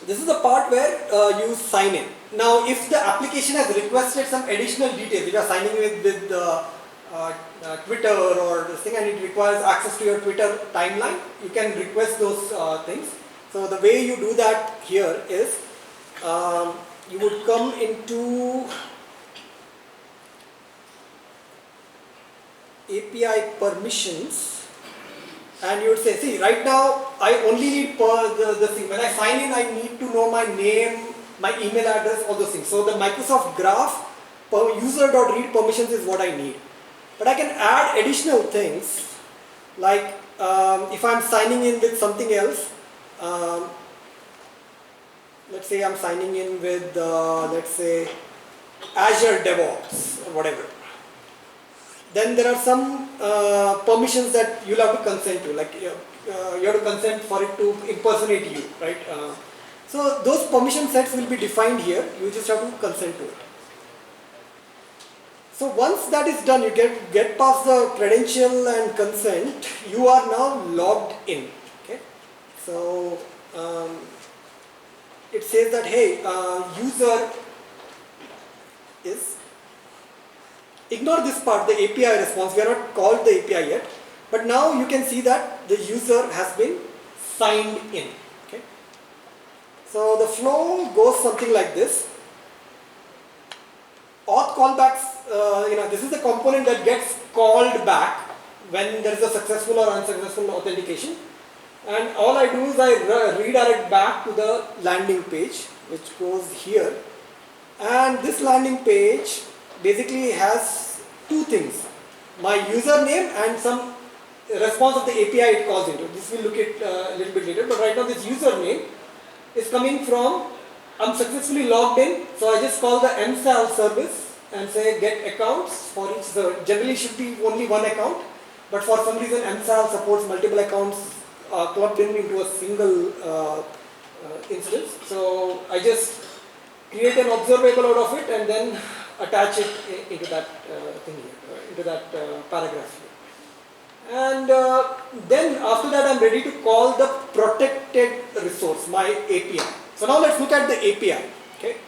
this is the part where you sign in. Now if the application has requested some additional details, if you are signing with Twitter or this thing and it requires access to your Twitter timeline, you can request those things. So the way you do that here is you would come into API permissions, and you would say, see, right now I only need the thing. When I sign in, I need to know my name, my email address, all those things. So the Microsoft Graph user.read permissions is what I need. But I can add additional things, like if I'm signing in with something else, let's say I'm signing in with, let's say, Azure DevOps or whatever. Then there are some permissions that you'll have to consent to, like you have to consent for it to impersonate you, right? So those permission sets will be defined here. You just have to consent to it. So once that is done, you get past the credential and consent, you are now logged in. Okay. So it says that hey, user is. Ignore this part, the API response. We are not called the API yet, but now you can see that the user has been signed in. Okay. So the flow goes something like this. Auth callbacks, this is the component that gets called back when there is a successful or unsuccessful authentication. And all I do is I redirect back to the landing page, which goes here. And this landing page basically has two things, my username and some response of the API it calls into. This we'll look at a little bit later, but right now this username is coming from, I'm successfully logged in, so I just call the msal service and say get accounts for each. So generally should be only one account, but for some reason msal supports multiple accounts clubbed in into a single instance. So I just create an observable out of it and then attach it into that thing here, into that paragraph here. And then after that I'm ready to call the protected resource, my API. So now let's look at the API. Okay.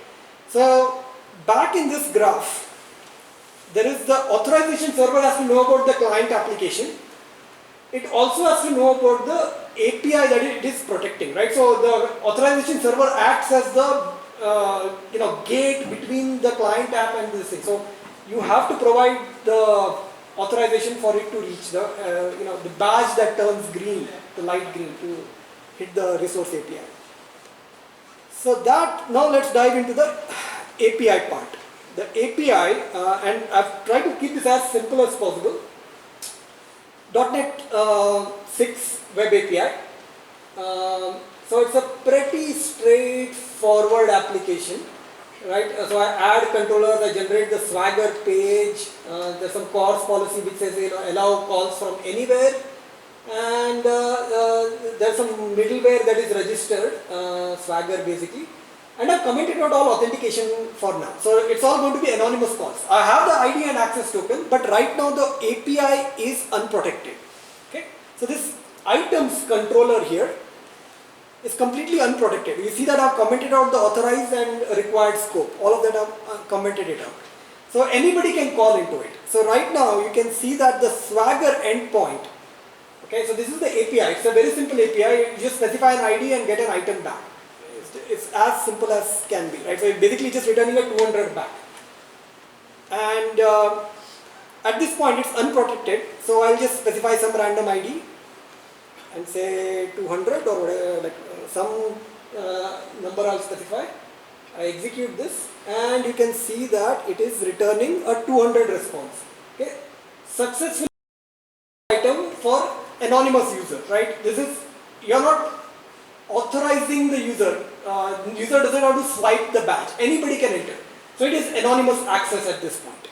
So back in this graph, there is the authorization server has to know about the client application. It also has to know about the API that it is protecting, right? So the authorization server acts as the gate between the client app and this thing. So you have to provide the authorization for it to reach the the badge that turns green, the light green, to hit the resource API. So that, now let's dive into the API part. The API, and I've tried to keep this as simple as possible. .NET 6 Web API. So it's a pretty straightforward application, right? So I add controllers, I generate the Swagger page. There's some CORS policy which says allow calls from anywhere, and there's some middleware that is registered, Swagger basically. And I've commented out all authentication for now. So it's all going to be anonymous calls. I have the ID and access token, but right now the API is unprotected. Okay. So this items controller here is completely unprotected. You see that I've commented out the authorized and required scope. All of that I've commented it out. So anybody can call into it. So right now you can see that the Swagger endpoint. Okay. So this is the API. It's a very simple API. You just specify an ID and get an item back. It's as simple as can be, right? So it's basically just returning a 200 back. And at this point it's unprotected, so I'll just specify some random ID and say 200 or whatever, like some number I'll specify. I execute this and you can see that it is returning a 200 response. Okay, successful item for anonymous user, right? This is, you're not authorizing the user. User doesn't have to swipe the badge. Anybody can enter. So it is anonymous access at this point.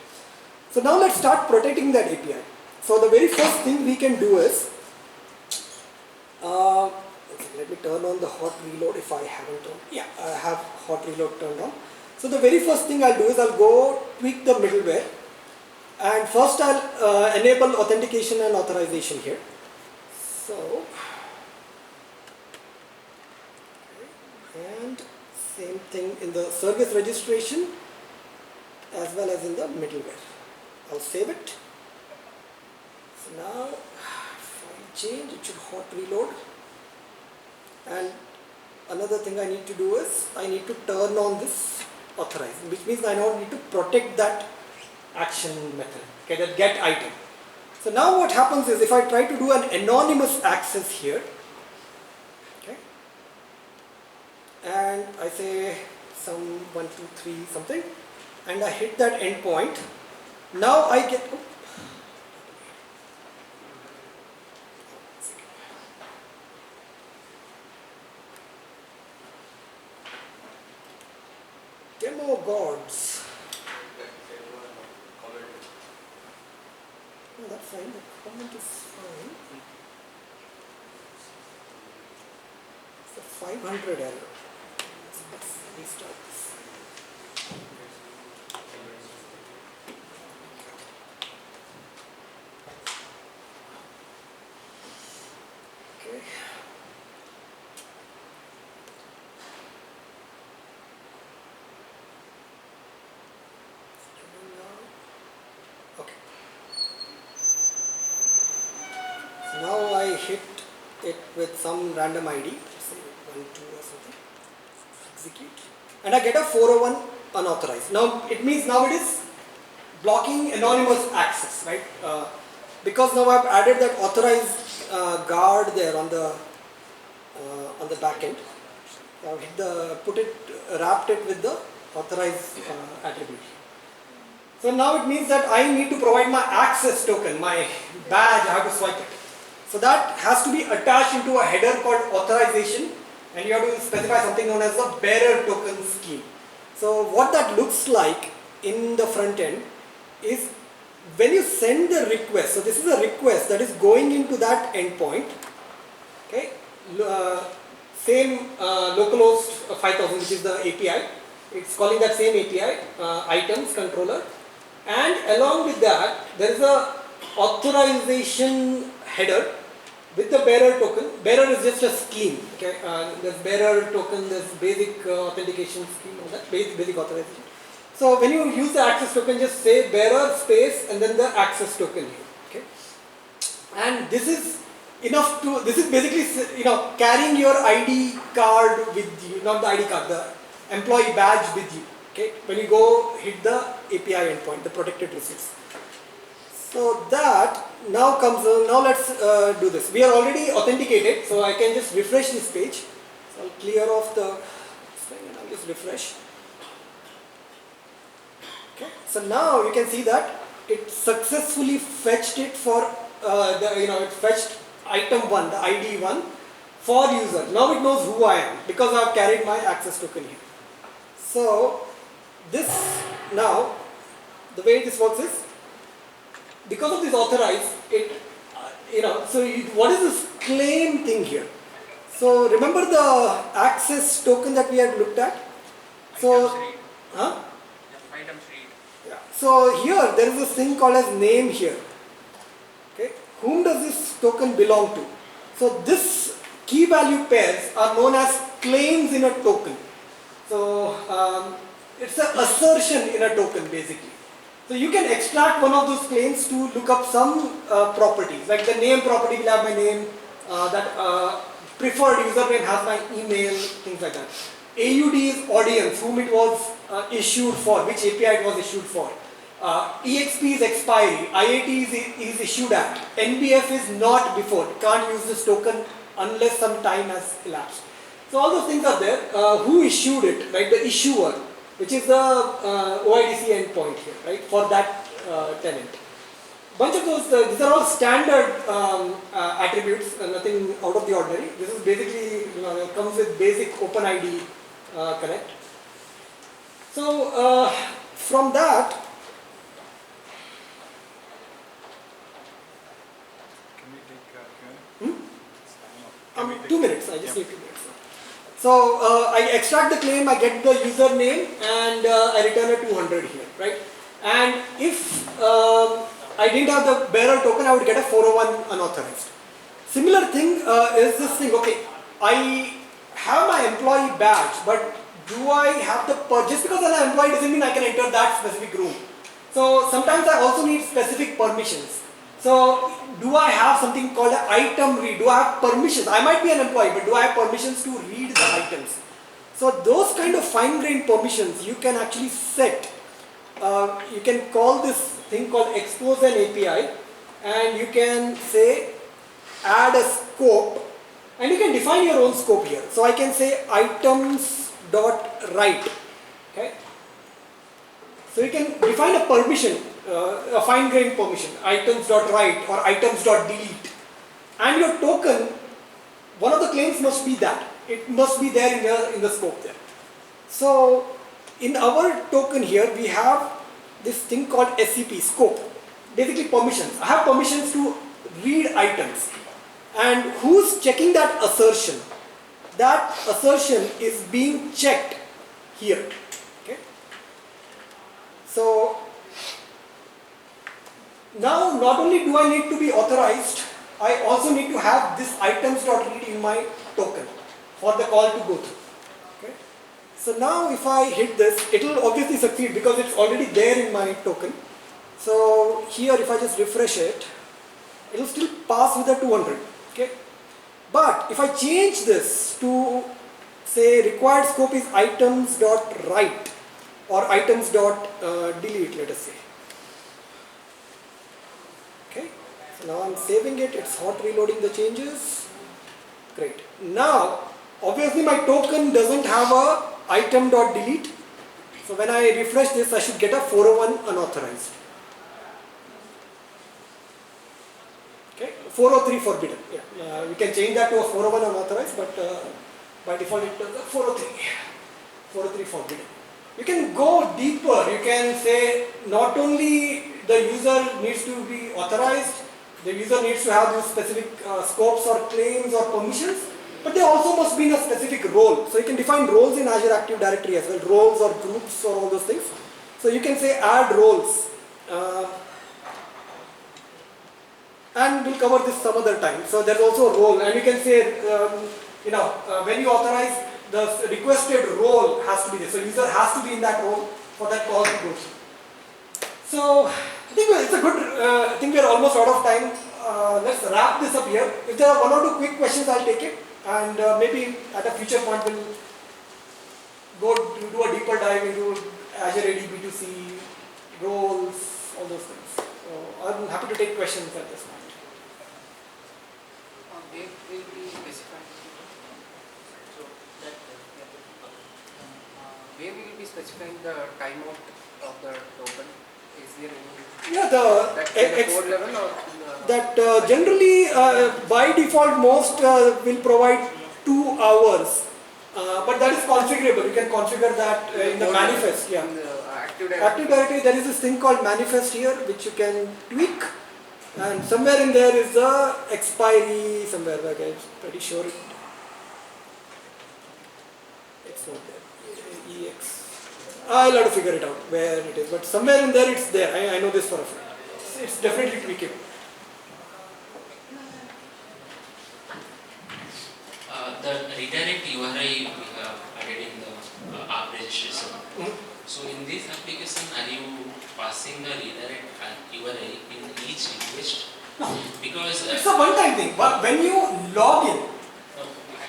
So now let's start protecting that API. So the very first thing we can do is, let me turn on the hot reload if I haven't turned. Yeah, I have hot reload turned on. So the very first thing I'll do is I'll go tweak the middleware, and first I'll enable authentication and authorization here. So, and same thing in the service registration as well as in the middleware. I'll save it. So now, file change, it should hot reload. And another thing I need to do is, I need to turn on this authorize, which means I now need to protect that action method, okay, that get item. So now what happens is, if I try to do an anonymous access here, and I say some 1, 2, 3 something, and I hit that endpoint. Now I get demo gods. No, that's fine. The comment is fine. It's a 500 error. Let's restart this. Okay. Okay. So now I hit it with some random ID, say 1, 2 or something. Execute, and I get a 401 unauthorized. Now it means now it is blocking anonymous access, right? Because now I've added that authorized guard there on the back end. I've hit the wrapped it with the authorized attribute. So now it means that I need to provide my access token, my badge. I have to swipe it. So that has to be attached into a header called authorization. And you have to specify something known as the bearer token scheme. So what that looks like in the front end is when you send the request. So this is a request that is going into that endpoint. Okay, same localhost 5000, which is the API. It's calling that same API, items controller, and along with that there is a authorization header with the bearer token. Bearer is just a scheme. Okay, there's bearer token, there's basic authentication scheme, all that basic authorization. So when you use the access token, just say bearer space and then the access token here. Okay. And this is enough to, this is basically, carrying your ID card with you, not the ID card, the employee badge with you. Okay. When you go hit the API endpoint, the protected receipts. So that now comes, now let's do this. We are already authenticated, so I can just refresh this page. So I'll clear off the thing and I'll just refresh. Okay. So now you can see that it successfully fetched it for it fetched item 1, the ID 1 for user. Now it knows who I am because I have carried my access token here. So this now, the way this works is, because of this authorize, it, what is this claim thing here? So remember the access token that we had looked at? So, Items read. huh? Yeah, items read. Yeah. So here there is this thing called as name here. Okay. Whom does this token belong to? So this key value pairs are known as claims in a token. So it's an assertion in a token basically. So you can extract one of those claims to look up some properties, like the name property will have my name, that preferred username has my email, things like that. AUD is audience, whom it was issued for, which API it was issued for. EXP is expiry, IAT is issued at, NBF is not before, can't use this token unless some time has elapsed. So all those things are there. Who issued it, right? The issuer, which is the OIDC endpoint here, right, for that tenant. Bunch of those, these are all standard attributes, nothing out of the ordinary. This is basically, it comes with basic OpenID connect. So from that, Can we take Q&A? 2 minutes, I just need 2 minutes. So I extract the claim, I get the username, and I return a 200 here, right? And if I didn't have the bearer token, I would get a 401 unauthorized. Similar thing is this thing, okay, I have my employee badge, but do I have the, just because I'm an employee doesn't mean I can enter that specific room. So sometimes I also need specific permissions. So do I have something called an item read? Do I have permissions? I might be an employee, but do I have permissions to read the items? So those kind of fine-grained permissions you can actually set. You can call this thing called expose an API, and you can say add a scope, and you can define your own scope here. So I can say items.write. Okay. So you can define a permission, a fine-grained permission, items.write or items.delete. And your token, one of the claims must be that. It must be there in the scope there. So in our token here, we have this thing called SCP, scope. Basically permissions. I have permissions to read items. And who's checking that assertion? That assertion is being checked here. So now not only do I need to be authorized, I also need to have this items.read in my token for the call to go through. Okay. So now if I hit this, it will obviously succeed because it's already there in my token. So here if I just refresh it, it will still pass with a 200. Okay. But if I change this to say required scope is items.write or items.delete, let us say. Okay, so now I'm saving it, it's hot reloading the changes. Great. Now, obviously my token doesn't have a item.delete. So when I refresh this, I should get a 401 unauthorized. Okay, 403 forbidden. Yeah, we can change that to a 401 unauthorized, but by default it does a 403. 403 forbidden. You can go deeper. You can say not only the user needs to be authorized, the user needs to have these specific scopes or claims or permissions, but they also must be in a specific role. So you can define roles in Azure Active Directory as well, roles or groups or all those things. So you can say add roles. And we'll cover this some other time. So there's also a role, and you can say, when you authorize, the requested role has to be there. So user has to be in that role. for that call to go through. So I think it's a good, I think we are almost out of time. Let's wrap this up here. If there are one or two quick questions, I'll take it, and maybe at a future point we'll go to do a deeper dive into Azure AD B2C roles, all those things. So I'm happy to take questions at this point. Where will be specified? So that where will be specifying the timeout of the token? Is there any Yeah, that in the core level or in the that generally by default most will provide 2 hours, but that is configurable. You can configure that in the core manifest. level, Yeah. in the Active Active Directory? Directory, there is this thing called manifest here which you can tweak, and somewhere in there is the expiry somewhere. Like I'm pretty sure it's not there. EX. I'll have to figure it out where it is, but somewhere in there it's there. I know this for a fact. It's definitely tweakable. The redirect URI we have added in the app registration. So in this application, are you passing the redirect URI in each request? No. Because It's a one-time thing, but when you log in,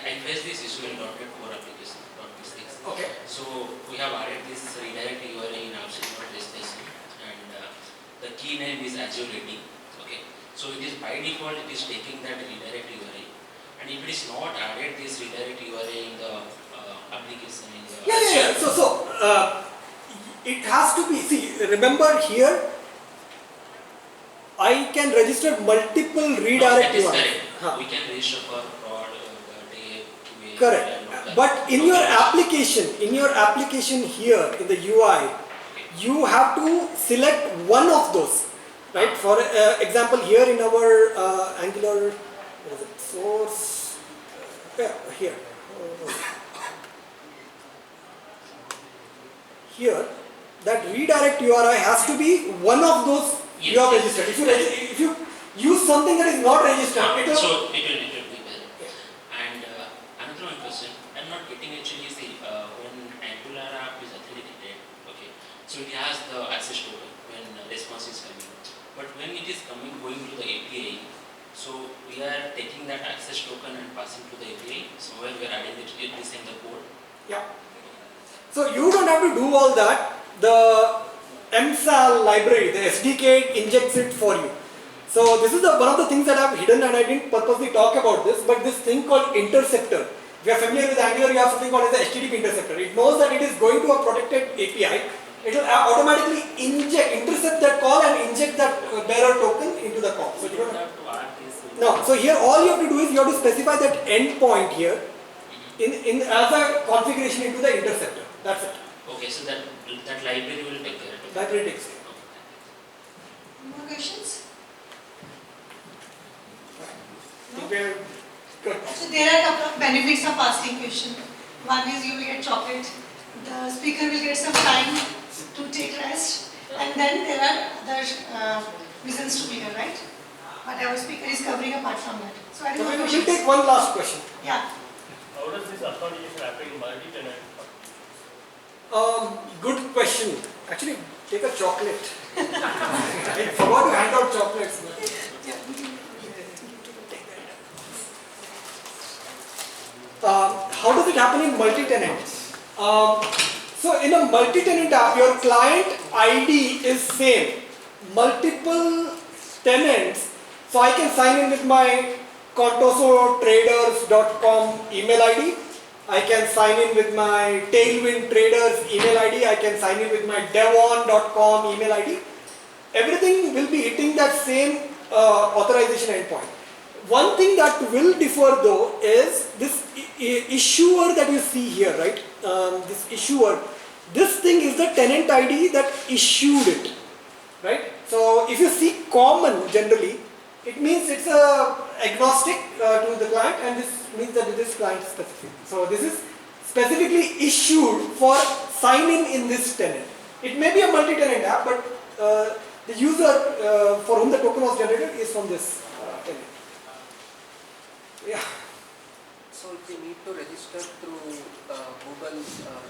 I faced this issue in .NET Core application, .NET 6. okay, So we have added this redirect URI in our registration, and the key name is Azure AD. Okay, so it is by default it is taking that redirect URI, and if it is not added this redirect URI in the application in the yeah. So it has to be. See, remember here, I can register multiple redirect that is URIs. correct. Huh. We can register for fraud, day, Correct. But in your application here in the UI, you have to select one of those, right? For example, here in our Angular, what is it? Source, yeah, here. Here, that redirect URI has to be one of those you have registered. If you use something that is not registered, it will. So it will be better. And another one question, I'm not getting actually see when Angular app is authenticated, okay, so it has the access token when response is coming. But when it is going to the API, so we are taking that access token and passing to the API. Somewhere we are adding it in the code. Yeah. So you don't have to do all that. The MSAL library, the SDK injects it for you. So this is one of the things that I have hidden, and I didn't purposely talk about this, but this thing called interceptor. If you are familiar with Angular, you have something called as the HTTP interceptor. It knows that it is going to a protected API. It will automatically intercept that call and inject that bearer token into the call. So you don't have to add this. no. So here all you have to do is you have to specify that endpoint here in as a configuration into the interceptor. That's it. Okay, so that library will take care of it. Library takes it. More questions? Good. So there are a couple of benefits of asking question. One is you will get chocolate, the speaker will get some time to take rest, and then there are other reasons to be here, right? But our speaker is covering apart from that. So I So don't we know will questions. take one last question. Yeah. How does this authentication happen in multi-tenant? Good question. Actually, take a chocolate. I forgot to hand out chocolates. How does it happen in multi-tenant? So in a multi-tenant app, your client ID is same. Multiple tenants. So I can sign in with my contosotraders.com email ID. I can sign in with my Tailwind Traders email ID. I can sign in with my devon.com email ID. Everything will be hitting that same authorization endpoint. One thing that will differ though is this issuer that you see here, right? This issuer, this thing is the tenant ID that issued it, right? So if you see common generally, it means it's agnostic to the client, and this means that it is client specific. So this is specifically issued for signing in this tenant. It may be a multi-tenant app, but the user for whom the token was generated is from this tenant. Yeah. So if we need to register through Google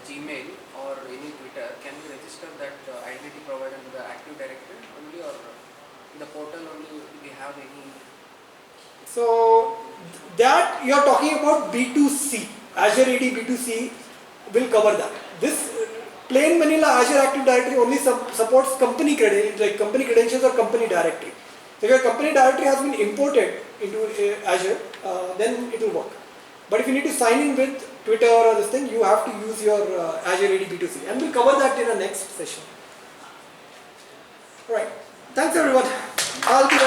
Gmail or any Twitter, can we register that identity provided in the Active Directory only, or in the portal only we have any? So that you are talking about B2C, Azure AD B2C will cover that. This plain vanilla Azure Active Directory only supports company credentials, like company credentials or company directory. So if your company directory has been imported into Azure, then it will work. But if you need to sign in with Twitter or this thing, you have to use your Azure AD B2C, and we'll cover that in the next session. Alright, thanks everyone. I'll be